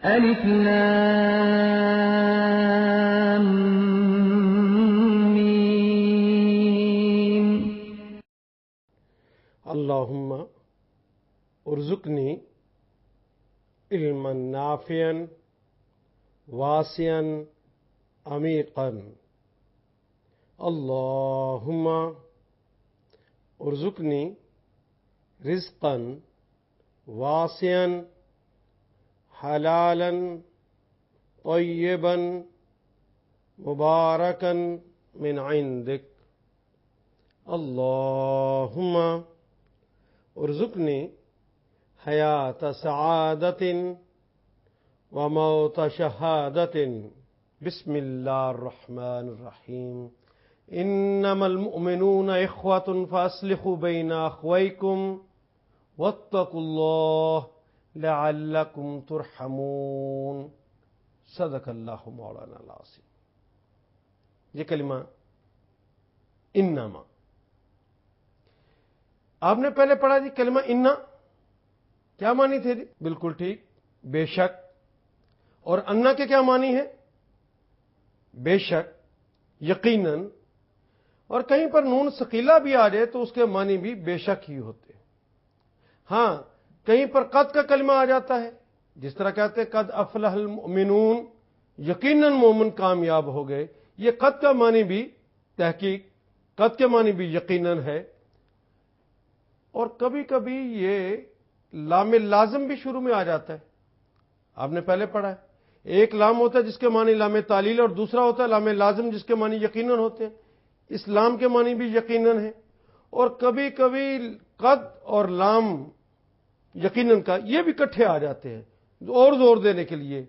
الف لام میم اللهم ارزقنی علما نافعا واسعا عمیقا اللهم ارزقنی رزقا واسعا حلالا طیبا مبارکا من عندك اللهم ارزقنی حیات سعادت وموت شہادت بسم اللہ الرحمن الرحیم انما المؤمنون اخوة فاصلحوا بین اخویکم واتقوا اللہ لعلکم ترحمون صدق اللہ مولانا العظیم۔ یہ کلمہ انما آپ نے پہلے پڑھا جی کلمہ انا، کیا معنی تھے جی؟ بالکل ٹھیک، بے شک۔ اور انا کے کیا معنی ہے؟ بے شک، یقیناً۔ اور کہیں پر نون ثقیلہ بھی آ جائے تو اس کے معنی بھی بے شک ہی ہوتے ہیں۔ ہاں، کہیں پر قد کا کلمہ آ جاتا ہے، جس طرح کہتے ہیں قد افلح المؤمنون، یقیناً مومن کامیاب ہو گئے۔ یہ قد کا معنی بھی تحقیق، قد کے معنی بھی یقیناً ہے۔ اور کبھی کبھی یہ لام لازم بھی شروع میں آ جاتا ہے، آپ نے پہلے پڑھا ہے۔ ایک لام ہوتا ہے جس کے معنی لام تعلیل، اور دوسرا ہوتا ہے لام لازم جس کے معنی یقیناً ہوتے ہیں۔ اسلام کے معنی بھی یقیناً ہے۔ اور کبھی کبھی قد اور لام یقیناً کا یہ بھی اکٹھے آ جاتے ہیں اور زور دینے کے لیے،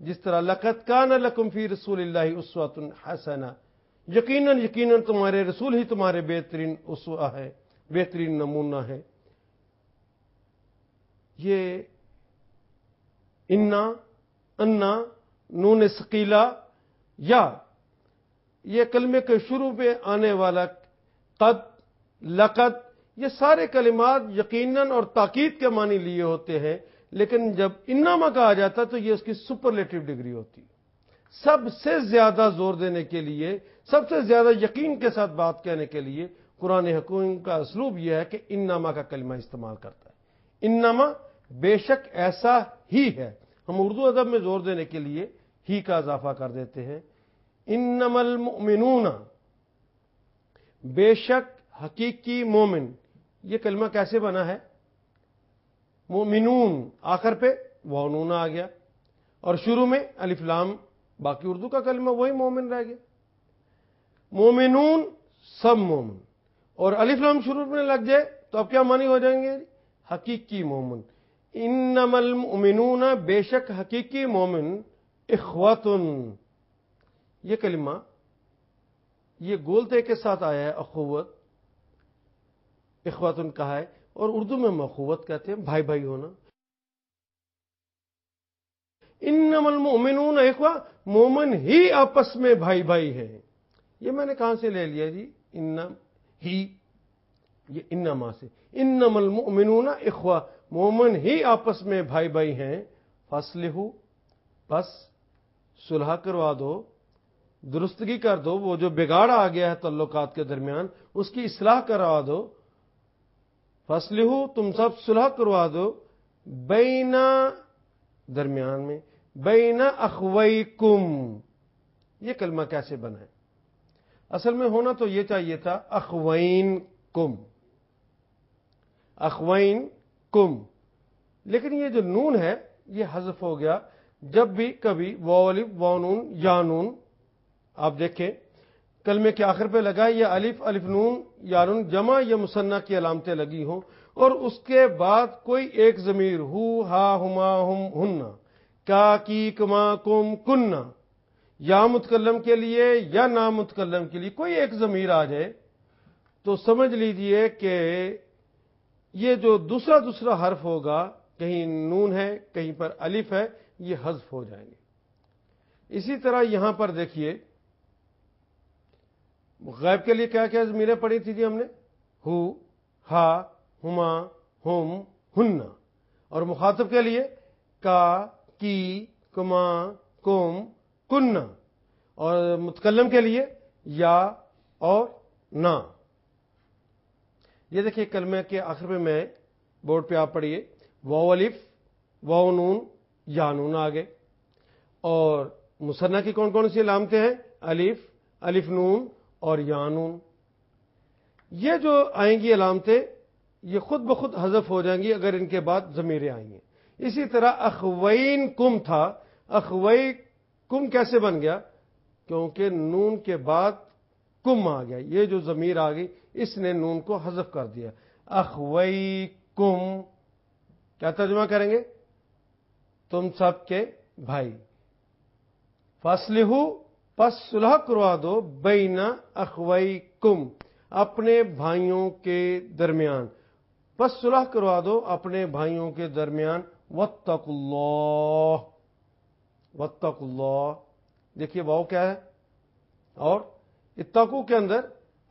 جس طرح لقد کان لکم فی رسول اللہ اسوۃ حسنہ، یقیناً تمہارے رسول ہی تمہارے بہترین اسوہ ہے، بہترین نمونہ ہے۔ یہ انا، نون ثقیلہ، یا یہ کلمے کے شروع میں آنے والا قد، لقد، یہ سارے کلمات یقیناً اور تاکید کے معنی لیے ہوتے ہیں، لیکن جب انما کا آ جاتا تو یہ اس کی سپرلیٹو ڈگری ہوتی ہے۔ سب سے زیادہ زور دینے کے لیے، سب سے زیادہ یقین کے ساتھ بات کہنے کے لیے قرآن حکیم کا اسلوب یہ ہے کہ انما کا کلمہ استعمال کرتا ہے۔ انما، بے شک، ایسا ہی ہے۔ ہم اردو ادب میں زور دینے کے لیے ہی کا اضافہ کر دیتے ہیں۔ انما المؤمنون، بے شک حقیقی مومن، یہ کلمہ کیسے بنا ہے؟ مومنون، آخر پہ واو نون آ گیا، اور شروع میں الف لام، باقی اردو کا کلمہ وہی مومن رہ گیا۔ مومنون، سب مومن، اور الف لام شروع میں لگ جائے تو اب کیا معنی ہو جائیں گے؟ حقیقی مومن۔ انما المؤمنون، بے شک حقیقی مومن، اخواتن، یہ کلمہ یہ گولتے کے ساتھ آیا ہے، اخوت، اخواتن کہا ہے، اور اردو میں مخوت کہتے ہیں، بھائی بھائی ہونا۔ انما المؤمنون اخوہ، مومن ہی آپس میں بھائی بھائی ہیں۔ یہ میں نے کہاں سے لے لیا جی؟ ہی، یہ انما سے۔ انما المؤمنون اخوہ، مومن ہی آپس میں بھائی بھائی ہیں۔ فاصلحوا، بس صلح کروا دو، درستگی کر دو، وہ جو بگاڑ آ گیا ہے تعلقات کے درمیان اس کی اصلاح کروا دو۔ فاصلحوا، تم سب صلح کروا دو، بین، درمیان میں، بین اخویکم۔ یہ کلمہ کیسے بنا ہے؟ اصل میں ہونا تو یہ چاہیے تھا اخوین کم، اخوین کم، لیکن یہ جو نون ہے یہ حذف ہو گیا۔ جب بھی کبھی واو الف، واو نون، یا نون، آپ دیکھیں کلمے کے آخر پہ لگا یہ الف، الف نون، یا نون، جمع یا مثنیٰ کی علامتیں لگی ہوں، اور اس کے بعد کوئی ایک ضمیر، ہو، ہا، ہما، ہم، ہننا، کا، کی، کما، کم، کننا، یا متکلم کے لیے یا نام متکلم کے لیے کوئی ایک ضمیر آ جائے تو سمجھ لیجئے کہ یہ جو دوسرا حرف ہوگا، کہیں نون ہے کہیں پر الف ہے، یہ حذف ہو جائیں گے۔ اسی طرح یہاں پر دیکھیے غائب کے لیے کیا کیا ضمیریں پڑھی تھی جی ہم نے؟ ہو، ہا، ہما، ہم، ہننا، اور مخاطب کے لیے کا، کی کما کم کننا، اور متکلم کے لیے یا اور نہ. یہ دیکھیے کلمے کے آخر میں بورڈ پہ آپ پڑھیے واو الف واو نون یا نون آگے. اور مثنیٰ کی کون کون سی علامتیں ہیں؟ الف، الف نون اور یا نون. یہ جو آئیں گی علامتیں یہ خود بخود حذف ہو جائیں گی اگر ان کے بعد ضمیریں آئیں گی. اسی طرح اخوین کم تھا، اخوئی کم کیسے بن گیا؟ کیونکہ نون کے بعد کم آ گیا، یہ جو ضمیر آ گئی اس نے نون کو حذف کر دیا. اخوئی کم کیا ترجمہ کریں گے؟ تم سب کے بھائی. فاصلحو پس صلح کروا دو بین اخویکم اپنے بھائیوں کے درمیان، پس صلح کروا دو اپنے بھائیوں کے درمیان. واتقوا اللہ، واتقوا اللہ. دیکھیے واو کیا ہے، اور اتقوا کے اندر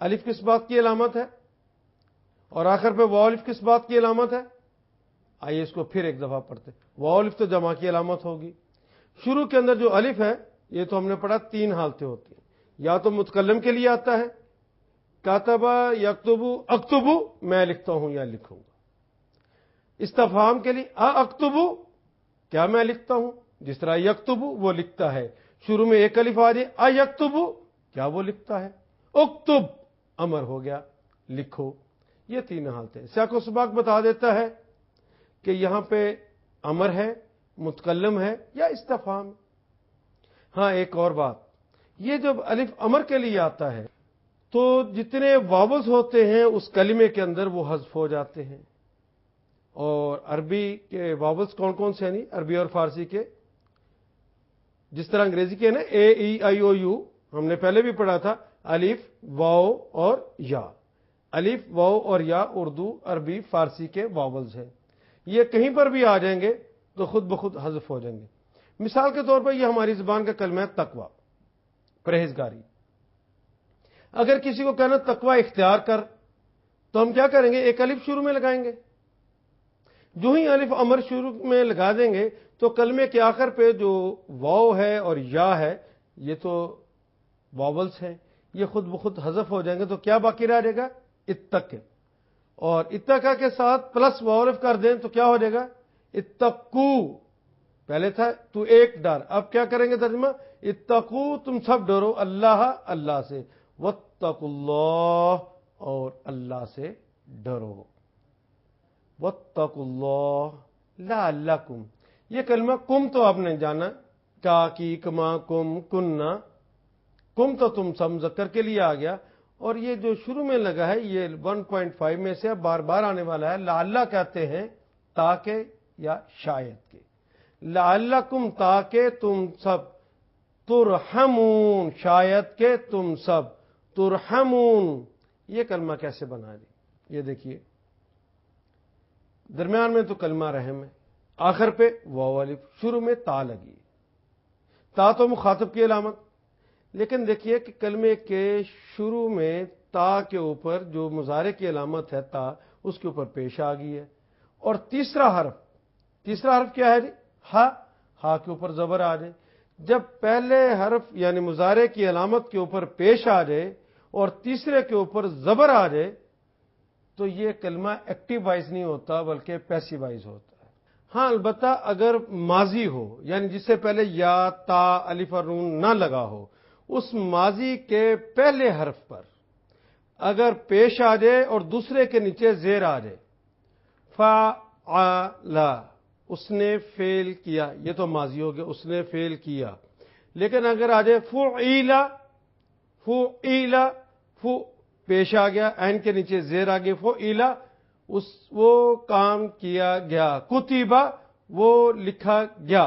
الف کس بات کی علامت ہے اور آخر پہ واو الف کس بات کی علامت ہے؟ آئیے اس کو پھر ایک دفعہ پڑھتے. واو الف تو جمع کی علامت ہوگی. شروع کے اندر جو الف ہے یہ تو ہم نے پڑھا 3 حالتیں ہوتی ہیں. یا تو متکلم کے لیے آتا ہے، کاتبہ یکتبو اکتبو میں لکھتا ہوں یا لکھوں گا. استفہام کے لیے اکتبو کیا میں لکھتا ہوں، جس طرح یکتبو وہ لکھتا ہے. شروع میں ایک الف آ جائے یکتبو کیا وہ لکھتا ہے. اکتب امر ہو گیا لکھو. یہ 3 حالتیں. سیاق و سباق بتا دیتا ہے کہ یہاں پہ امر ہے، متکلم ہے یا استفہام. ہاں ایک اور بات، یہ جب الف امر کے لیے آتا ہے تو جتنے واولز ہوتے ہیں اس کلمے کے اندر وہ حذف ہو جاتے ہیں. اور عربی کے واولز کون کون سے ہیں؟ نہیں عربی اور فارسی کے، جس طرح انگریزی کے نا اے ای آئی او یو ہم نے پہلے بھی پڑھا تھا، الف واو اور یا. الف واو اور یا اردو عربی فارسی کے واولز ہیں. یہ کہیں پر بھی آ جائیں گے تو خود بخود حذف ہو جائیں گے. مثال کے طور پر یہ ہماری زبان کا کلمہ ہے تقوی، پرہیزگاری. اگر کسی کو کہنا تقوی اختیار کر تو ہم کیا کریں گے؟ ایک الف شروع میں لگائیں گے. جو ہی الف امر شروع میں لگا دیں گے تو کلمے کے آخر پہ جو واو ہے اور یا ہے یہ تو واولز ہیں، یہ خود بخود حذف ہو جائیں گے. تو کیا باقی رہ جائے گا؟ اتق. اور اتقا کے ساتھ پلس واو الف کر دیں تو کیا ہو جائے گا؟ اتقو. پہلے تھا تو ایک ڈر، اب کیا کریں گے ترجمہ؟ اتقو تم سب ڈرو اللہ، اللہ سے. واتقوا اللہ اور اللہ سے ڈرو. واتقوا اللہ لعلکم. یہ کلمہ کم تو آپ نے جانا، کا کی کما کم کننا. کم تو تم سب مذکر کے لیے آ گیا، اور یہ جو شروع میں لگا ہے یہ 1.5 میں سے بار بار آنے والا ہے. لعلہ کہتے ہیں تاکہ یا شاید کے. لعلکم تاکہ تم سب، ترحمون شاید کہ تم سب ترحمون. یہ کلمہ کیسے بنا دی؟ یہ دیکھیے درمیان میں تو کلمہ رحم ہے، آخر پہ واو الف، شروع میں تا لگی. تا تو مخاطب کی علامت، لیکن دیکھیے کہ کلمے کے شروع میں تا کے اوپر جو مضارع کی علامت ہے تا اس کے اوپر پیش آ گئی ہے. اور تیسرا حرف کیا ہے جی؟ ہا. ہا کے اوپر زبر آ جائے. جب پہلے حرف یعنی مضارع کی علامت کے اوپر پیش آ جائے اور تیسرے کے اوپر زبر آ جائے تو یہ کلمہ ایکٹیو وائز نہیں ہوتا بلکہ پیسیو وائز ہوتا ہے. ہاں البتہ اگر ماضی ہو یعنی جس سے پہلے یا تا الف اور نون نہ لگا ہو، اس ماضی کے پہلے حرف پر اگر پیش آ جائے اور دوسرے کے نیچے زیر آ جائے، فعل اس نے فعل کیا، یہ تو ماضی ہو گیا، اس نے فعل کیا. لیکن اگر آ جائے فعل، فعل پیش آ گیا، عین کے نیچے زیر آ گیا، فعل وہ کام کیا گیا، کتبہ وہ لکھا گیا،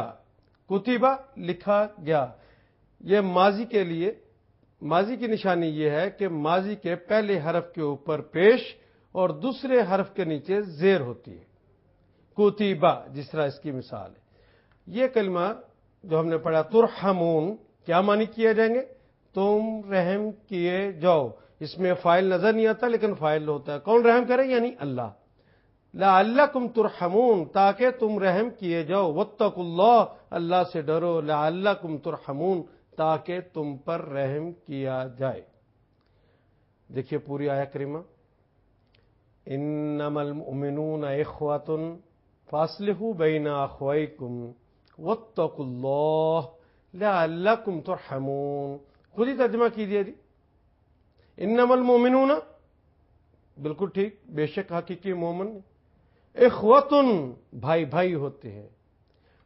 کتبہ لکھا گیا. یہ ماضی کے لیے ماضی کی نشانی یہ ہے کہ ماضی کے پہلے حرف کے اوپر پیش اور دوسرے حرف کے نیچے زیر ہوتی ہے. کتبہ جس طرح اس کی مثال ہے. یہ کلمہ جو ہم نے پڑھا ترحمون کیا معنی کیے جائیں گے؟ تم رحم کیے جاؤ. اس میں فاعل نظر نہیں آتا لیکن فاعل ہوتا ہے. کون رحم کرے؟ یعنی اللہ. لعلکم ترحمون، تاکہ تم رحم کیے جاؤ، واتقوا اللہ، اللہ سے ڈرو، لعلکم ترحمون، تاکہ تم پر رحم کیا جائے۔ دیکھیے پوری آیت کریمہ، انما المؤمنون اخوۃ فاصلحوا بین اخویکم واتقوا اللہ لعلکم ترحمون۔ خود ہی ترجمہ کیجیے جی، انما المؤمنون، بالکل ٹھیک، بے شک حقیقی مومن اخوتن، بھائی بھائی ہوتے ہیں،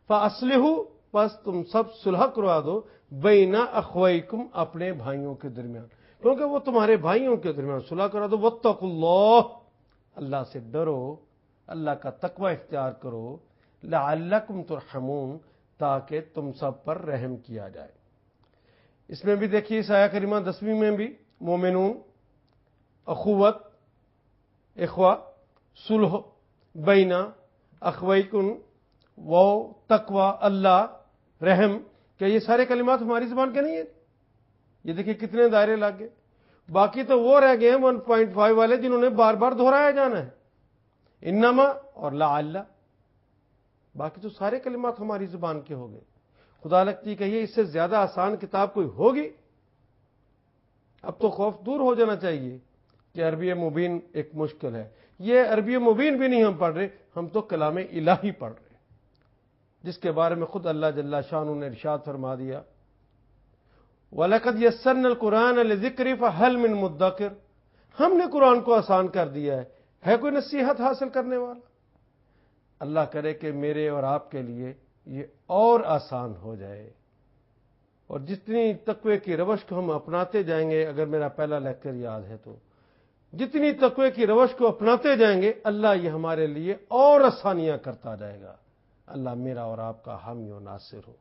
فاصلحوا، بس تم سب صلح کروا دو، بین اخویکم، اپنے بھائیوں کے درمیان، کیونکہ وہ تمہارے بھائیوں کے درمیان صلح کروا دو، واتقوا اللہ، اللہ سے ڈرو، اللہ کا تقوی اختیار کرو، لعلکم ترحمون، تاکہ تم سب پر رحم کیا جائے۔ اس میں بھی دیکھیے اس آیہ کریمہ 10ویں میں بھی مومنون، اخوت، اخوہ، صلح بینا، اخویکن، وہ تقوی، اللہ، رحم، کیا یہ سارے کلمات ہماری زبان کے نہیں ہیں؟ یہ دیکھیے کتنے دائرے لگ گئے، باقی تو وہ رہ گئے ہیں 1.5 والے جنہوں نے بار بار دہرایا جانا ہے، انما اور لعل، باقی تو سارے کلمات ہماری زبان کے ہو گئے۔ خدا لگتی کہیے اس سے زیادہ آسان کتاب کوئی ہوگی؟ اب تو خوف دور ہو جانا چاہیے کہ عربی مبین ایک مشکل ہے۔ یہ عربی مبین بھی نہیں ہم پڑھ رہے، ہم تو کلام الہی پڑھ رہے ہیں، جس کے بارے میں خود اللہ جل شانہ نے ارشاد فرما دیا، وَلَقَدْ يَسَّرْنَا الْقُرْآنَ لِلذِّكْرِ فَهَلْ مِن مُدَّكِرٍ، ہم نے قرآن کو آسان کر دیا ہے کوئی نصیحت حاصل کرنے والا؟ اللہ کرے کہ میرے اور آپ کے لیے یہ اور آسان ہو جائے، اور جتنی تقوی کی روش کو ہم اپناتے جائیں گے، اگر میرا پہلا لیکچر یاد ہے تو جتنی تقوی کی روش کو اپناتے جائیں گے، اللہ یہ ہمارے لیے اور آسانیاں کرتا جائے گا۔ اللہ میرا اور آپ کا حامی و ناصر ہو۔